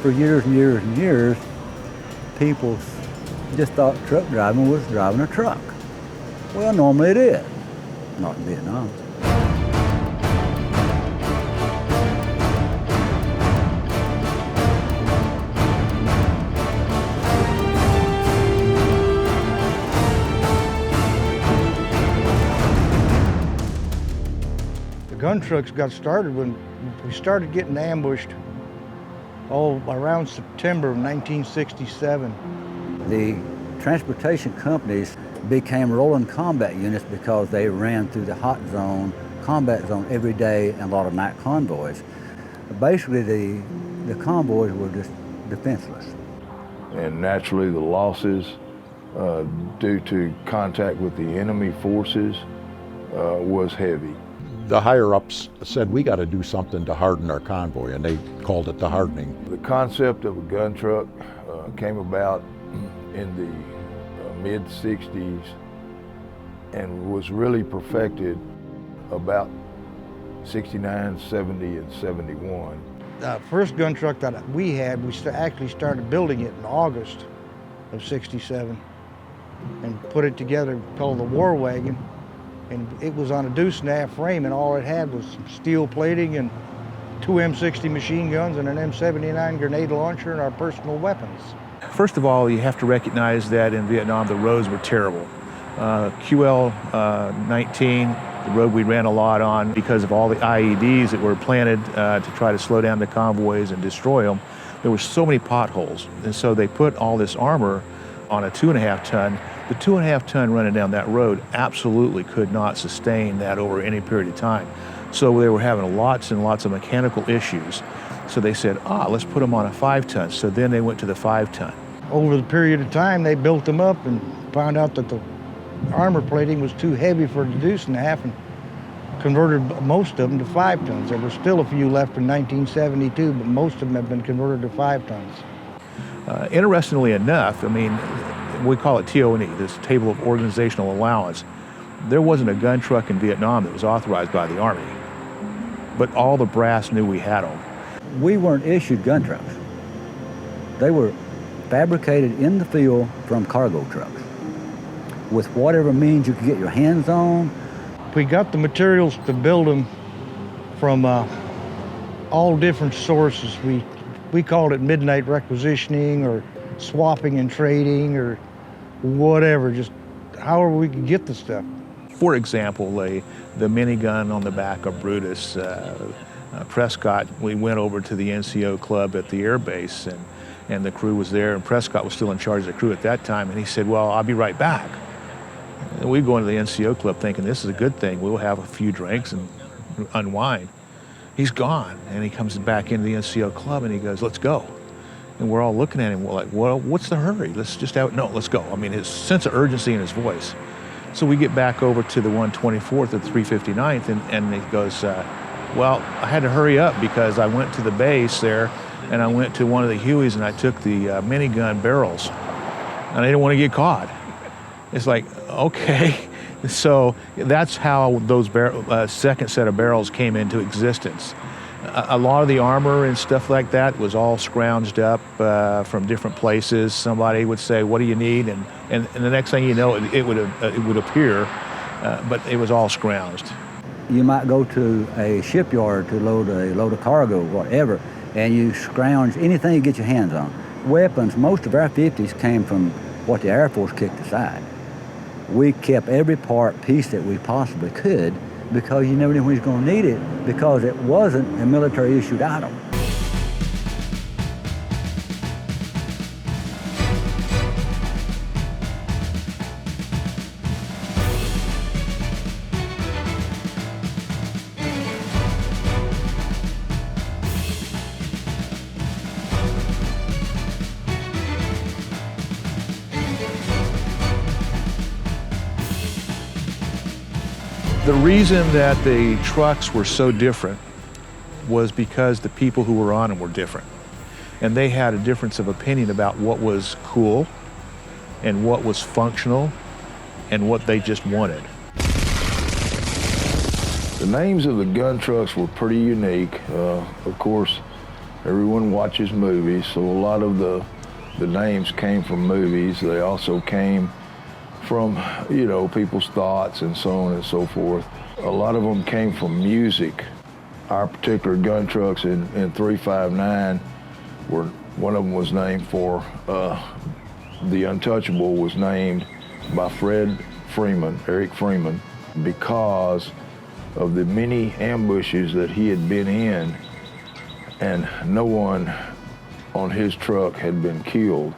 for years and years and years, people just thought truck driving was driving a truck. Well, normally it is, not in Vietnam. The gun trucks got started when we started getting ambushed around September of 1967. The transportation companies became rolling combat units because they ran through the hot zone, combat zone every day, and a lot of night convoys. Basically, the convoys were just defenseless. And naturally, the losses due to contact with the enemy forces was heavy. The higher-ups said, we got to do something to harden our convoy, and they called it the hardening. The concept of a gun truck came about in the mid-60s and was really perfected about 69, 70, and 71. The first gun truck that we had, we actually started building it in August of 67 and put it together called the War Wagon. And it was on a deuce-and-a-half frame, and all it had was some steel plating and 2 M60 machine guns and an M79 grenade launcher and our personal weapons. First of all, you have to recognize that in Vietnam, the roads were terrible. QL 19, the road we ran a lot on because of all the IEDs that were planted to try to slow down the convoys and destroy them, there were so many potholes. And so they put all this armor on a 2.5 ton. The 2.5 ton running down that road absolutely could not sustain that over any period of time. So they were having lots and lots of mechanical issues. So they said, let's put them on a 5 ton. So then they went to the 5 ton. Over the period of time, they built them up and found out that the armor plating was too heavy for the deuce-and-a-half and converted most of them to 5 tons. There were still a few left in 1972, but most of them have been converted to 5 tons. Interestingly enough, I mean, we call it TO&E, this Table of Organizational Allowance. There wasn't a gun truck in Vietnam that was authorized by the Army, but all the brass knew we had them. We weren't issued gun trucks. They were fabricated in the field from cargo trucks with whatever means you could get your hands on. We got the materials to build them from all different sources. We called it midnight requisitioning or swapping and trading or whatever, just however we could get the stuff. For example, the minigun on the back of Brutus, Prescott, we went over to the NCO club at the air base and the crew was there, and Prescott was still in charge of the crew at that time, and he said, well, I'll be right back. And we go into the NCO club thinking this is a good thing, we'll have a few drinks and unwind. He's gone, and he comes back into the NCO club and he goes, let's go. And we're all looking at him, we're like, well, what's the hurry? Let's just no, let's go. I mean, his sense of urgency in his voice. So we get back over to the 124th at 359th, and he goes, well, I had to hurry up because I went to the base there, and I went to one of the Hueys, and I took the minigun barrels, and I didn't want to get caught. It's like, okay. So that's how those second set of barrels came into existence. A lot of the armor and stuff like that was all scrounged up from different places. Somebody would say, what do you need? And the next thing you know, it would appear, but it was all scrounged. You might go to a shipyard to load a cargo, whatever, and you scrounge anything you get your hands on. Weapons, most of our 50s came from what the Air Force kicked aside. We kept every piece that we possibly could because you never knew when you was going to need it because it wasn't a military issued item. The reason that the trucks were so different was because the people who were on them were different. And they had a difference of opinion about what was cool and what was functional and what they just wanted. The names of the gun trucks were pretty unique. Of course, Everyone watches movies, so a lot of the names came from movies. They also came from, you know, people's thoughts and so on and so forth. A lot of them came from music. Our particular gun trucks in 359 were, one of them was named for, the Untouchable was named by Eric Freeman, because of the many ambushes that he had been in, and no one on his truck had been killed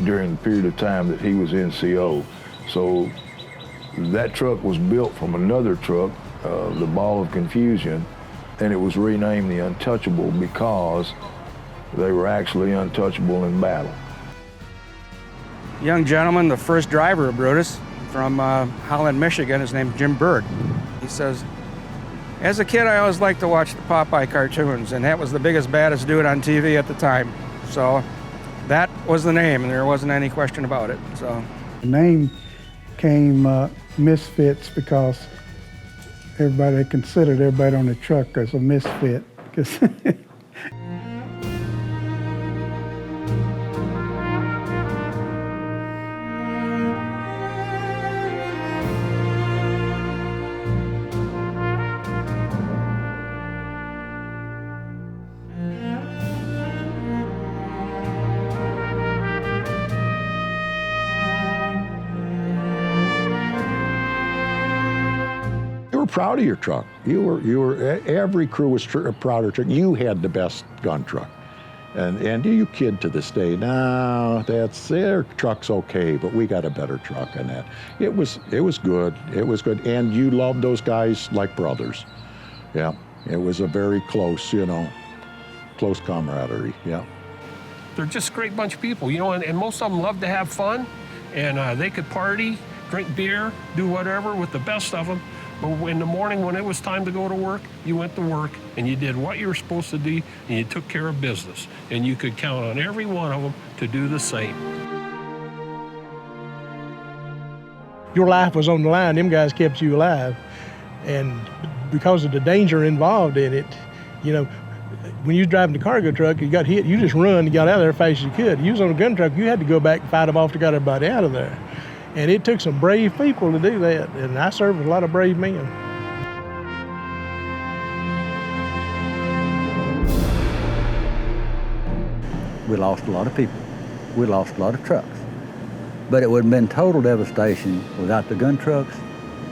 during the period of time that he was NCO. So that truck was built from another truck, the Ball of Confusion, and it was renamed the Untouchable because they were actually untouchable in battle. Young gentleman, the first driver of Brutus from Holland, Michigan, his name's Jim Bird. He says, as a kid, I always liked to watch the Popeye cartoons, and that was the biggest, baddest dude on TV at the time. So that was the name, and there wasn't any question about it. So the name came Misfits because everybody considered everybody on the truck as a misfit. Proud of your truck. Every crew was proud of your truck. You had the best gun truck. And you kid to this day, no, their truck's okay, but we got a better truck than that. It was good. It was good. And you loved those guys like brothers. Yeah. It was a very close, close camaraderie. Yeah. They're just a great bunch of people, and most of them love to have fun, and they could party, drink beer, do whatever with the best of them. But in the morning when it was time to go to work, you went to work and you did what you were supposed to do and you took care of business. And you could count on every one of them to do the same. Your life was on the line, them guys kept you alive. And because of the danger involved in it, when you was driving the cargo truck, you got hit, you just run and got out of there as fast as you could. You was on a gun truck, you had to go back and fight them off to get everybody out of there. And it took some brave people to do that, and I served with a lot of brave men. We lost a lot of people. We lost a lot of trucks. But it would have been total devastation without the gun trucks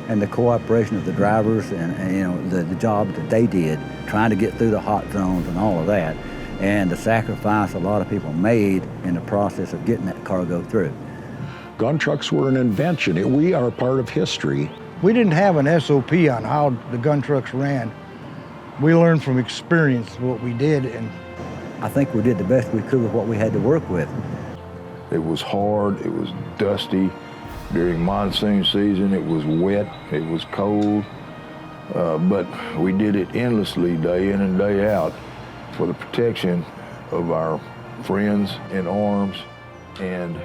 and the cooperation of the drivers and the job that they did, trying to get through the hot zones and all of that, and the sacrifice a lot of people made in the process of getting that cargo through. Gun trucks were an invention. We are a part of history. We didn't have an SOP on how the gun trucks ran. We learned from experience what we did, and I think we did the best we could with what we had to work with. It was hard, it was dusty. During monsoon season, it was wet, it was cold, but we did it endlessly, day in and day out, for the protection of our friends in arms and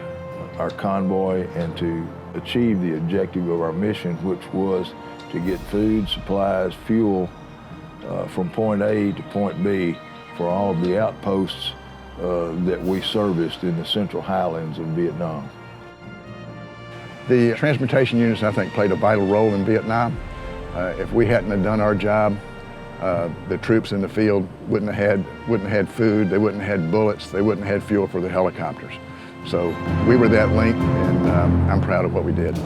our convoy, and to achieve the objective of our mission, which was to get food, supplies, fuel from point A to point B for all of the outposts that we serviced in the Central Highlands of Vietnam. The transportation units, I think, played a vital role in Vietnam. If we hadn't have done our job, the troops in the field wouldn't have had food, they wouldn't have had bullets, they wouldn't have had fuel for the helicopters. So we were that link, and I'm proud of what we did.